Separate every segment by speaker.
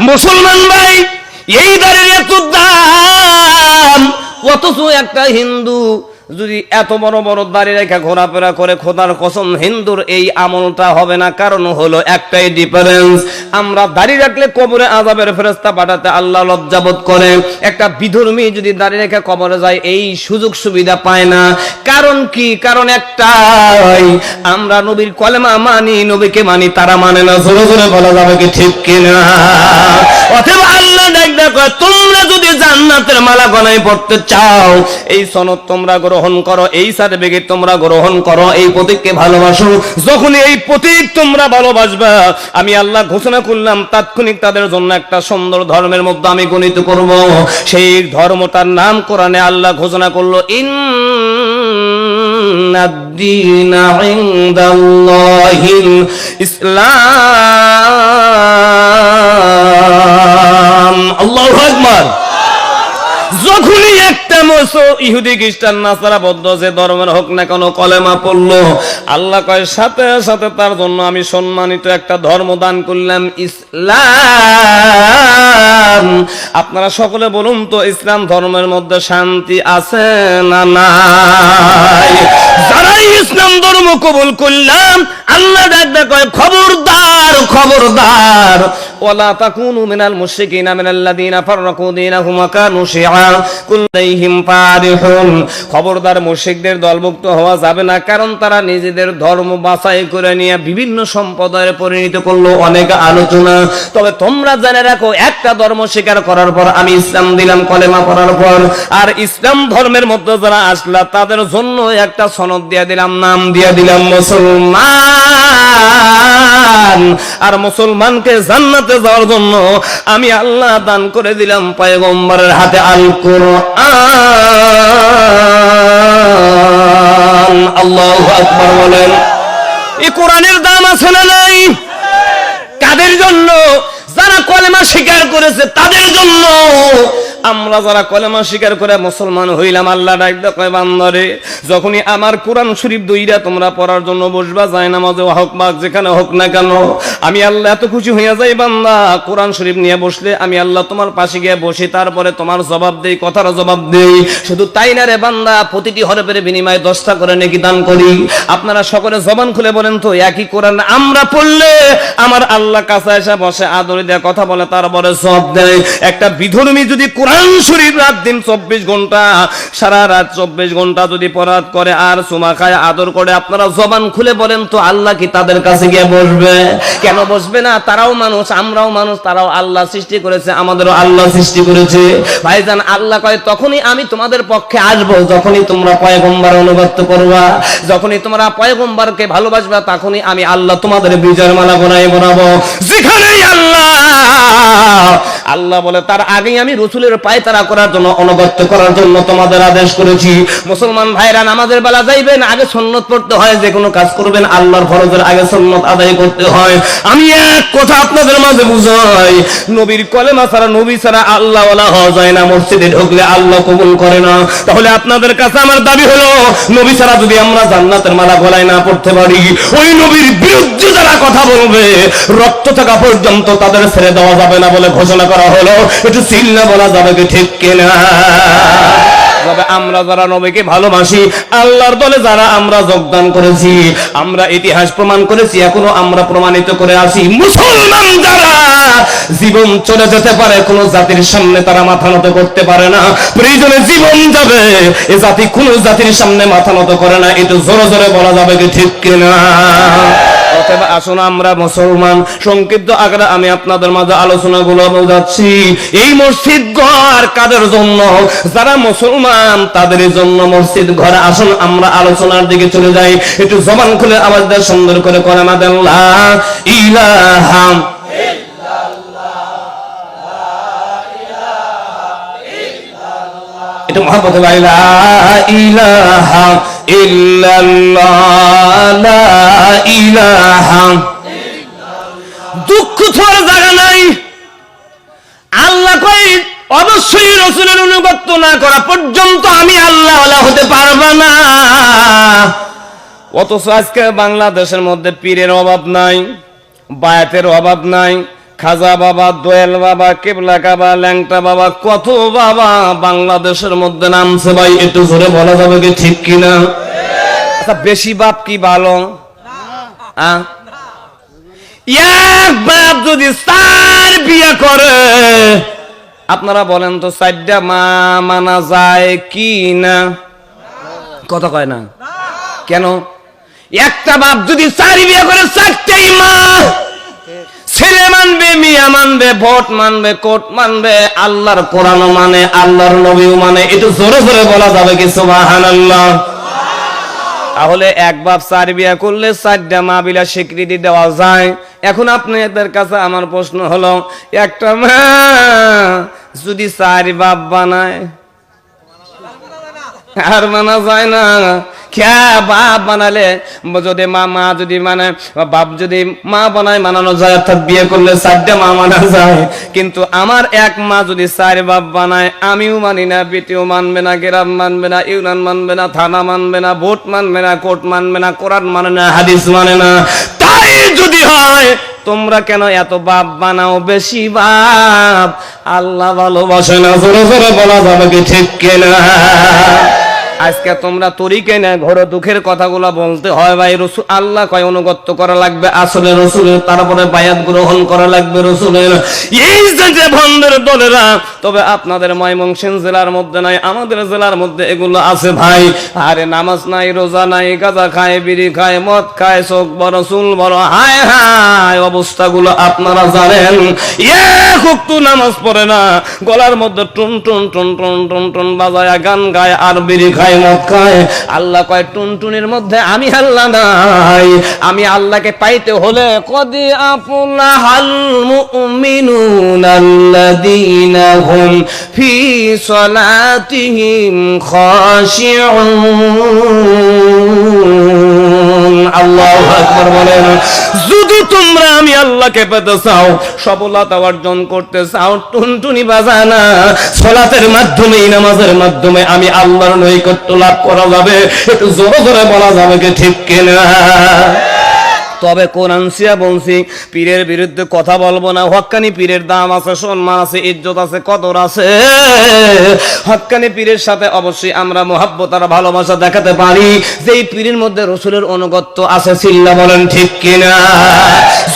Speaker 1: মুসলমান ভাই, এই দাড়ির এত দাম, অথচ একটা হিন্দু যদি এত বড় বড় দাড়ি রেখে ঘোরাফেরা করে, খোদার কসম হিন্দুর এই আমলটা হবে না। কারণ হলো একটাই ডিফারেন্স, আমরা দাড়ি রাখলে কবরে আযাবের ফেরেশতা পাঠাতে আল্লাহ লজ্জাবোধ করে। একটা বিধর্মী যদি দাড়ি রেখে কবরে যায় এই সুযোগ সুবিধা পায় না। কারণ কি? কারণ একটাই, আমরা নবীর কলেমা মানি, নবীকে মানি, তারা মানে না। জোরে জোরে বলা যাবে কি ঠিক কিনা? অতএব আল্লাহ ডাক, তোমরা যদি জান্নাতের মালা গলায় পড়তে চাও, এই সনদ তোমরা গ্রহণ করো, এই সার্টিফিকেট তোমরা গ্রহণ করো, এই প্রতীককে ভালোবাসো। যখনই এই প্রতীক তোমরা ভালোবাসবা, আমি আল্লাহ ঘোষণা করলাম তাৎক্ষণিক তাদের জন্য একটা সুন্দর ধর্মের মধ্যে আমি গণিত করব। সেই ধর্মটার নাম কোরআনে আল্লাহ ঘোষণা করলো, ইন্নাদ-দীনা ইনদাল্লাহিল ইসলাম। আল্লাহু আকবার। যখনই একটা ইহুদি খ্রিস্টান নাসারা বৌদ্ধ যে ধর্মের হোক না কেন কলেমা পড়লো, আল্লাহ কয় সাথে সাথে তার জন্য আমি সম্মানিত একটা ধর্ম দান করলাম, ইসলাম। আপনারা সকলে বলুন তো, ইসলাম ধর্মের মধ্যে শান্তি আছে না নাই? যারাই ইসলাম ধর্ম কবুল করলাম, আল্লাহ ডাক কয় খবরদার খবরদার, ওয়ালা তাকুনু মিনাল মুশরিকিনা মিনাল্লাযিনা ফাররাকু দীনাহুম ওয়া কানু শিয়া কুল্লাইহিম ফারিহুন। খবরদার মুশরিকদের দলভুক্ত হওয়া যাবে না, কারণ তারা নিজেদের ধর্ম বাছাই করে নিয়ে বিভিন্ন সম্প্রদায়ে পরিণত করলো। অনেক আলোচনা, তবে তোমরা জেনে রাখো, একটা ধর্ম স্বীকার করার পর, আমি ইসলাম দিলাম কলেমা পড়ার পর, আর ইসলাম ধর্মের মধ্যে যারা আসলা তাদের জন্য একটা সনদ দিয়ে দিলাম, নাম দিয়ে দিলাম মুসলমান। আর মুসলমানকে জান্নাতে যাওয়ার জন্য আমি আল্লাহ দান করে দিলাম পয়গম্বরের হাতে আল কোরআন। আল্লাহু আকবার বলেন। এই কোরআনের দাম আছে না নাই? কাদের জন্য? যারা কলেমা স্বীকার করেছে তাদের জন্য। আমরা যারা কলেমা স্বীকার করে মুসলমান হইলাম, আল্লাহ ডাক কয় বান্দারে, যখনই আমার কোরআন শরীফ দুইটা তোমরা পড়ার জন্য বসবা, যায় নামাজে হোক বা যেখানে হোক না কেন, আমি আল্লাহ এত খুশি হইয়া যাই, বান্দা কোরআন শরীফ নিয়ে বসলে আমি আল্লাহ তোমার পাশে গিয়ে বসি, তারপরে তোমার জবাব দেই, কথার জবাব দেই। শুধু তাই না রে বান্দা, প্রতিটি হরফের বিনিময়ে 10টা করে নেকি দান করি। আপনারা সকলে জবান খুলে বলেন তো, একই কোরআন আমরা পড়লে আমার আল্লাহ কাছে এসে বসে, আদর দিয়ে কথা বলে, তারপরে জবাব দেয়। একটা বিধর্মী যদি কোরআন শরীফ রাত দিন 24 ঘন্টা, সারা রাত 24 ঘন্টা যদি পড়াত করে আর চুমা খায়, আদর করে, আপনারা জবান খুলে বলেন তো, আল্লাহ কি তাদের কাছে গিয়ে বসবে? কেন বসবে না? তারাও মানুষ, আমরাও মানুষ, তারাও আল্লাহ সৃষ্টি করেছে, আমাদেরও আল্লাহ সৃষ্টি করেছে। ভাইজান, আল্লাহ কয় তখনই আমি তোমাদের পক্ষে আসবো যখনই তোমরা পয়গম্বর অনুগত করবা, যখনই তোমরা পয়গম্বরকে ভালোবাসবা, তখনই আমি আল্লাহ তোমাদের বিজয়ের মালা গলায় পরাবো। যেখানেই আল্লাহ বলে, তার আগেই আমি রাসূলের পায়তারা করার জন্য, অনুগত করার জন্য তোমাদের আদেশ করেছি। মুসলমান ভাইরা, নামাজের বেলা যাইবেন, আগে সুন্নত পড়তে হয়। যে কোনো কাজ করবেন আল্লাহর ফরজের আগে সুন্নত আদায় করতে হয়। আমি এক কথা আপনাদের মাঝে বুঝাই, নবীর কলেমা ছাড়া, নবী ছাড়া আল্লাহ ওয়ালা হওয়া যায় না। মসজিদে ঢুকলে আল্লাহ কবুল করে না। তাহলে আপনাদের কাছে আমার দাবি হলো, নবী ছাড়া যদি আমরা জান্নাতের মালা গলায় না পড়তে পারি, ওই নবীর বিরুদ্ধে যারা কথা বলবে, রক্ত থাকা পর্যন্ত তাদের ছেড়ে দেওয়া যাবে না বলে ঘোষণা করা হলো। একটু চিল্লা বলা যাবে কি ঠিক কিনা? তবে আমরা যারা নবীকে ভালোবাসি, আল্লাহর দলে যারা আমরা যোগদান করেছি, আমরা ইতিহাস প্রমাণ করেছি, এখনো আমরা প্রমাণিত করে আসি, মুসলমান যারা জীবন চলে যেতে পারে, কোন জাতির সামনে তারা মাথা নত করতে পারে না। প্রয়োজনে জীবন যাবে, এ জাতি কোন জাতির সামনে মাথা নত করে না। একটু জোরে জোরে বলা যাবে কি ঠিক কিনা? অতএব আসুন আমরা মুসলমান, সংক্ষিপ্ত আকারে আমি আপনাদের মাঝে আলোচনাগুলো বোঝাচ্ছি। এই মসজিদ ঘর কাদের জন্য? যারা মুসলমান তাদের জন্য মসজিদ ঘর। আসুন আমরা আলোচনার দিকে চলে যাই। একটু জবান খুলে আওয়াজ দিয়ে সুন্দর করে কলেমা দেন, লা ইলাহা এটা মহব্বত, লা ইলাহা ইল্লাল্লাহ, লা ইলাহা। দুঃখ ছোঁয়ার জায়গা নাই। আল্লাহ কই অবশ্যই রাসূলের অনুগত না করা পর্যন্ত আমি আল্লাহ ওয়ালা হতে পারবো না। অথচ আজকে বাংলাদেশের মধ্যে পীরের অভাব নাই, বায়াতের অভাব নাই, খাজা বাবা, দোয়েল বাবা, কেবলা বাবা, ল্যাংটা বাবা, কত বাবা বাংলাদেশের মধ্যে নামছে ভাই, একটু জোরে বলা যাবে কি ঠিক কিনা? আচ্ছা, বেশি বাপ কি ভালো? এক বাপ যদি 4 বিয়ে করে, আপনারা বলেন তো 4টা মা মানা যায় কি না? কথা কয় না কেন? একটা বাপ যদি 4 বিয়ে করে, 4টাই মা। ছেলে মানবে, মিয়া মানবে, ভোট মানবে, কোট মানবে, আল্লাহর কোরআন মানে, আল্লাহর নবীও মানে, একটু জোরে জোরে বলা যাবে কি সুবহানাল্লাহ? তাহলে এক বাপ 4 বিয়ে করলে 4টা মা বিলা স্বীকৃতি দেওয়া যায়। এখন আপনাদের কাছে আমার প্রশ্ন হলো, একটা মা যদি 4 বাপ বানায়, আর মানা যায় না? খ্যা বাপ বানালে যদি মা যদি মানে বাপ যদি মা বানায় মানানো যায়, অর্থাৎ বিয়ে করলে 4টা মা মানা যায়। কিন্তু আমার এক মা যদি 4 বাপ বানায়, আমিও মানি না, বিটিও মানবে না, গ্রাম মানবে না, ইউনিয়ন মানবে না, থানা মানবে না, ভোট মানবে না, কোর্ট মানবে না, কোরআন মানে না, হাদিস মানে না। তাই যদি হয়, তোমরা কেন এত বাপ বানাও? বেশি বাপ আল্লাহ ভালোবাসে না। জোরে জোরে বলা যাবে কি ঠিক কিনা? আজকে তোমরা তরিকে না ঘরে দুঃখের কথাগুলো বলতে হয় ভাই। রসুল আল্লাহ কয় অনুগত্য করা লাগবে আসলে রসুলের, তারপরে বায়াত গ্রহণ করা লাগবে রসুলের। এই যে বন্ধের দলেরা, তবে আপনাদের ময়মনসিংহ জেলার মধ্যে নাই, আমাদের জেলার মধ্যে এগুলো আছে ভাই। আরে নামাজ নাই, রোজা নাই, গাঁজা খায়, বিড়ি খায়, মদ খায়, চোখ বড়, চুল বড়, হায় হায় অবস্থাগুলো আপনারা জানেন। এক ওয়াক্ত নামাজ পড়ে না, গলার মধ্যে টুন টুন টুন টুন টুন টুন বাজায় গান গায়, আর বিড়ি খায়, মদ খায়। আল্লাহ কয় টুনটুনির মধ্যে আমি আল্লাহ নাই। আমি আল্লাহকে পাইতে হলে কদি আফলাহাল মুমিনুনাল্লাযীনা হুম ফি সালাতিহিম খাশিউন। আল্লাহু আকবার বলেন। যদি তোমরা আমি আল্লাহকে পেতে চাও, সফলতা অর্জন করতে চাও, টুনটুনি বাজানা সালাতের মাধ্যমে, নামাজের মাধ্যমে আমি আল্লাহর নৈকট্য লাভ করা যাবে। একটু জোরে জোরে বলা যাবে কি ঠিক কিনা? তবে কোরআন সিয়া বলছি, পীরের বিরুদ্ধে কথা বলবো না। হক্কানি পীরের দাম আছে, সম্মান আছে, ইজ্জত আছে, কদর আছে। হক্কানি পীরের সাথে অবশ্যই আমরা মহাব্বত আর ভালোবাসা দেখাতে পারি, যেই পীরের মধ্যে রসুলের অনুগত্য আছে। সিল্লা বলেন ঠিক কিনা?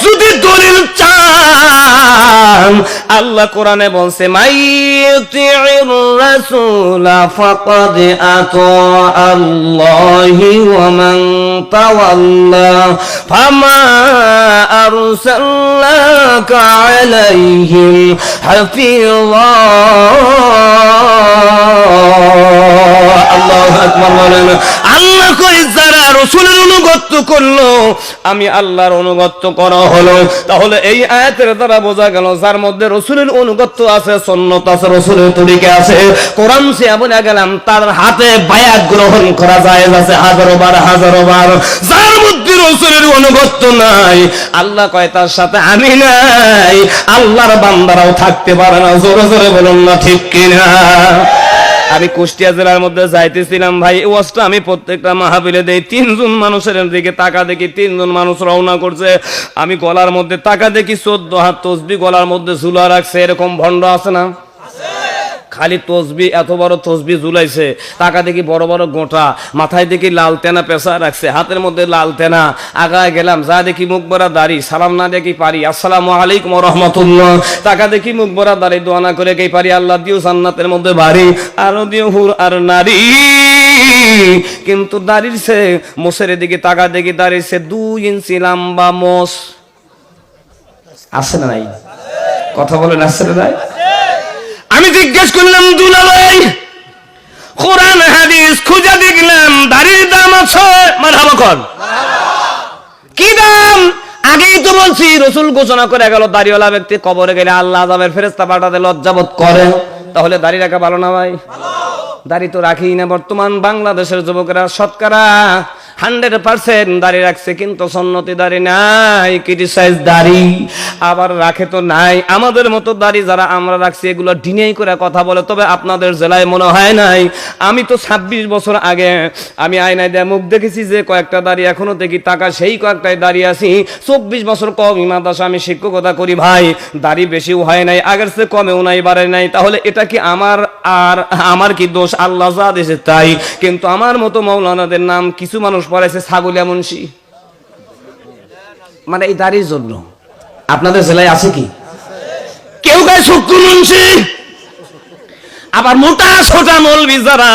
Speaker 1: যদি দলিল চান, আল্লাহ কোরআনে বলছে মাইয়ুতিউর রাসূলা ফাকাদ আতা আল্লাহি ওয়া মান তাওয়াল্লা ফামা আরসালনাকা আলাইহিম হাফিযা। আল্লাহু আকবার বলেন। আল্লাহ কই যারা রাসূলের অনুগত্য করলো, আমি আল্লাহর অনুগত্য করা হলো। তাহলে এই আয়াতের দ্বারা বোঝা গেল, যার মধ্যে রাসূলের অনুগত্য আছে, সুন্নাত আছে, রাসূলের তরিকা আছে, কোরআন সে বলে গেলাম, তার হাতে বায়াত গ্রহণ করা জায়েজ আছে হাজারো বার। যার মধ্যে রাসূলের অনুগত্য নাই, আল্লাহ কয় তার সাথে আমি নাই, আল্লাহর বান্দারাও থাকতে পারে না। জোরে জোরে বলুন না ঠিক কিনা? আমি কুষ্টিয়া জেলার মধ্যে যাইতেছিলাম ভাই, এই ওয়াজটা আমি প্রত্যেকটা মাহফিলে দেই। 3 জন মানুষের দিকে তাকা দেখি, 3 জন মানুষ রওনা করছে। আমি গলার মধ্যে তাকা দেখি 14 হাত তসবিহ গলার মধ্যে ঝুলা রাখছে। এরকম ভণ্ড আছে না? খালি তসবিহ, এত বড় তসবিহ ঝুলাইছে। টাকা দেখি বড় বড় গোটা, মাথায় দেখি লাল তেনা পেশা রাখছে, হাতের মধ্যে লাল তেনা। আগায় গেলাম, যা দেখি মুখ ভরা দাড়ি, সালাম না দেখি পারি আসসালামু আলাইকুম ওয়া রাহমাতুল্লাহ। টাকা দেখি মুখ ভরা দাড়ি, দোয়া না করে কে পারি আল্লাহ দিও জান্নাতের মধ্যে বাড়ি, আরো দিও হুর আর নারী। কিন্তু দাড়ির সে মোষের দিকে টাকা দেখি, দাড়ির সে 2 ইঞ্চি লম্বা মোষ। আছে না নাই? কথা বলেন আছে না নাই? আমি জিজ্ঞেস করলাম, দুলাভাই কোরআন হাদিস খুঁজে দেখলাম দাড়ির দাম আছে, মারহাবা কর। কি দাম? আগেই তো বলছি, রাসূল ঘোষণা করে গেল, দাড়িওয়ালা ব্যক্তি কবরে গেলে আল্লাহ আযাবের ফেরেশতা পাঠাতে লজ্জাবোধ করে। তাহলে দাড়ি রাখা ভালো না ভাই? দাড়ি তো রাখি না। বর্তমান বাংলাদেশের যুবকেরা শতকরা 100% দাড়ি রাখছে কিন্তু সুন্নতি দাড়ি নাই, ক্রিটিসাইজ দাড়ি আবার রাখে তো নাই। আমাদের মতো দাড়ি যারা আমরা রাখছি এগুলো ডিনাই করে কথা বলে, তবে আপনাদের জেলায় মনে হয় নাই। আমি তো 26 বছর আগে আমি আয়নায় দিয়ে মুখ দেখেছি যে কয়েকটা দাড়ি এখনো দেখি টাকা সেই কয়েকটাই দাড়ি আছি। 24 বছর কম মাদ্রাসা আমি শিক্ষকতা করি ভাই, দাড়ি বেশিও হয় নাই, আগের চেয়ে কমেও নাই, বাড়ে নাই। তাহলে এটা কি আমার কি দোষ? আল্লাহ যা দিয়েছে তাই। কিন্তু আমার মতো মৌলানাদের নাম কিছু মানুষ পড়াইছে ছাগলিয়া মুন্সি, মানে এই দাড়ির জন্য। আপনাদের জেলায় আছে কি? কেউ গায়ে শুক্র মুন্সি, আবার মোটা ছোটা মৌলবি যারা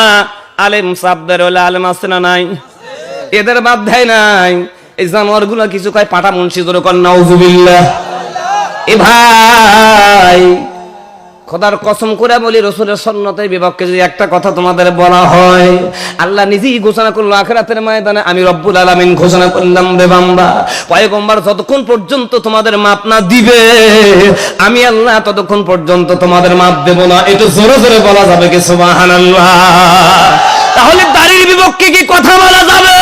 Speaker 1: আলেম সাবদের হলে আলেম আছে না নাই? এদের বাদ দেয় নাই। এই জানোয়ার গুলা কিছু কয় পাটা মুন্সি জোরে কর নাউজুবিল্লাহ। এ ভাই খোদার কসম করে বলি, রাসূলের সুন্নতের বিপক্ষে যদি একটা কথা তোমাদের বলা হয়, আল্লাহ নিজেই ঘোষণা করলো আখিরাতের ময়দানে, আমি রব্বুল আলামিন ঘোষণা করলাম রে বান্দা, পয়গম্বর যতক্ষণ পর্যন্ত তোমাদের মাপ না দিবে আমি আল্লাহ ততক্ষণ পর্যন্ত তোমাদের মাপ দেব না। একটু জোরে জোরে বলা যাবে কি সুবহানাল্লাহ? তাহলে দাড়ির বিপক্ষে কি কথা বলা যাবে?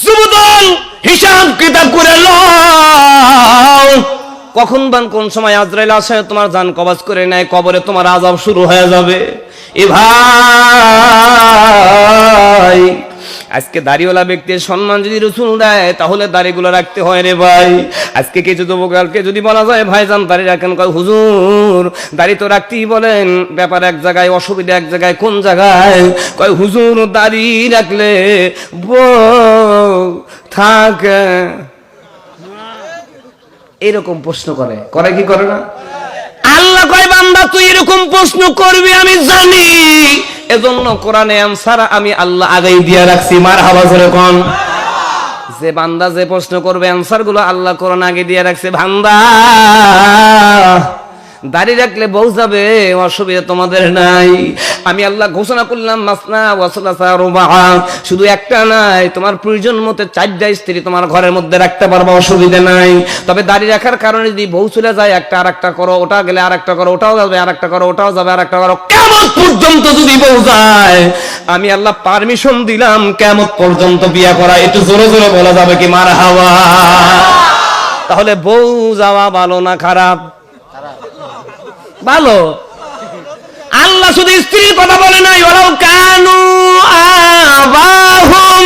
Speaker 1: যুবদল হিসাব কিতাব করে লও, কখন বান কোন সময় আজরাইল আসে তোমার জান কবজ করে নেয়, কবরে তোমার আযাব শুরু হয়ে যাবে। এ ভাই আজকে দাড়িওয়ালা ব্যক্তির সম্মান যদি রাসূল দেয় তাহলে দাড়িগুলো রাখতে হয় রে ভাই। আজকে কিছু যুবককে যদি বলা যায় ভাইজান দাড়ি রাখেন, কয় হুজুর দাড়ি তো রাখতেই বলেন, ব্যাপার এক জায়গায়, অসুবিধা এক জায়গায়। কোন জায়গায়? কয় হুজুর দাড়ি রাখলে বউ থাকে। এরকম প্রশ্ন করে কি করে না? আল্লাহ কয় বান্দা তুই এরকম প্রশ্ন করবি আমি জানি, এজন্য কোরআনে আনসার আমি আল্লাহ আগেই দিয়ে রাখছি। মারহাবা জোরে কোন। যে বান্দা যে প্রশ্ন করবে আনসার গুলো আল্লাহ কোরআন আগে দিয়ে রাখছে। বান্দা দাড়ি রাখলে বউ যাবে, অসুবিধা তোমাদের নাই। আমি আল্লাহ ঘোষণা করলাম মাসনা ওয়া সুলাসা রুবা, শুধু একটা নাই, তোমার প্রয়োজন মতো 4টা স্ত্রী তোমার ঘরের মধ্যে রাখতে পারবে, অসুবিধা নাই। তবে দাড়ি রাখার কারণে যদি বউ চলে যায়, একটা আরেকটা করো, ওটা গেলে আরেকটা করো, ওটাও যাবে আরেকটা করো, ওটাও যাবে আরেকটা করো, কিয়ামত পর্যন্ত যদি বউ যায় আমি আল্লাহ পারমিশন দিলাম কিয়ামত পর্যন্ত বিয়ে করা। একটু জোরে জোরে বলা যাবে কি মারহাবা? তাহলে বউ যাওয়া ভালো না খারাপ? ভালো। আল্লাহ শুধু স্ত্রীর কথা বলে নাই, ওরাও কানু আবাহুম,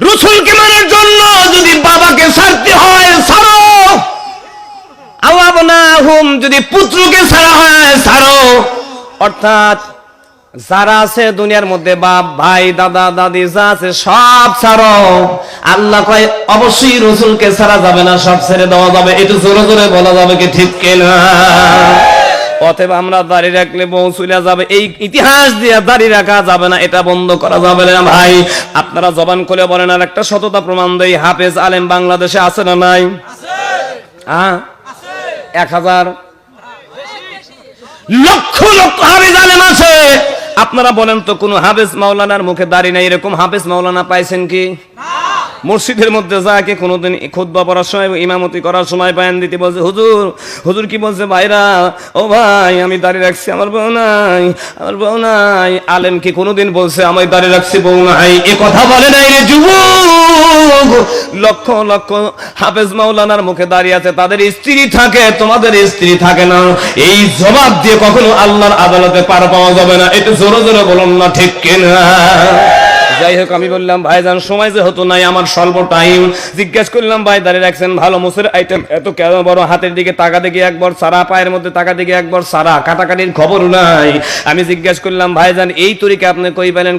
Speaker 1: রাসূলকে মানার জন্য যদি বাবাকে ছাড়তে হয় ছাড়ো, আওয়াবনাহুম যদি পুত্রকে ছাড়া হয় ছাড়ো। অর্থাৎ যারা আছে দুনিয়ার মধ্যে বাপ ভাই দাদা দাদি যা আছে সব ছাড়ো। আল্লাহ কয় অবশ্যই রাসূলকে ছাড়া যাবে না, সব ছেড়ে দেওয়া যাবে। একটু জোরে জোরে বলা যাবে কি ঠিক কিনা? অতএব আমরা দাড়ি রাখলে বউ চলে যাবে, এই ইতিহাস দিয়ে দাড়ি রাখা যাবে না, এটা বন্ধ করা যাবে না ভাই। আপনারা জবান খুলে বলেন আর একটা সততা প্রমাণ দেই, হাফেজ আলেম বাংলাদেশে আছে না নাই? হ্যাঁ, 1000 লক্ষ লক্ষ হাফেজ আলেম আছে। আপনারা বলেন তো কোন হাফেজ মাওলানার মুখে দাড়ি নাই, এরকম হাফেজ মাওলানা পাইছেন কি? মসজিদের মধ্যে যাকে কোনোদিন খুতবা পড়ার সময় ইমামতি করার সময় বয়ান দিতে বলছে, হুজুর কি বলছে, ভাইরা ও ভাই আমি দাঁড়িয়ে রাখছি আমার বউ নাই, আমার বউ নাই। আলেম কি কোনোদিন বলছে আমি দাঁড়িয়ে রাখছি বউ নাই? এ কথা বলে নাই রে যুবক। লক্ষ লক্ষ হাফেজ মাওলানার মুখে দাঁড়িয়ে আছে, তাদের স্ত্রী থাকে, তোমাদের স্ত্রী থাকে না। এই জবাব দিয়ে কখনো আল্লাহর আদালতে পার পাওয়া যাবে না। একটু জোরে জোরে বলুন না ঠিক কিনা? যাই হোক, আমি বললাম ভাইজান সময় যে হতো নাই, আমার স্বল্প টাইম। জিজ্ঞেস করলাম ভাই দাঁড়িয়ে রাখছেন ভালো মুসের আইটেম এত কেন বড়? হাতের দিকে তাকা দেখি একবার সারা, পায়ের মধ্যে তাকা দেখি একবার সারা, কাটাকাটির খবর নাই। আমি জিজ্ঞেস করলাম ভাইজান এই তরিকা আপনি কই পেলেন?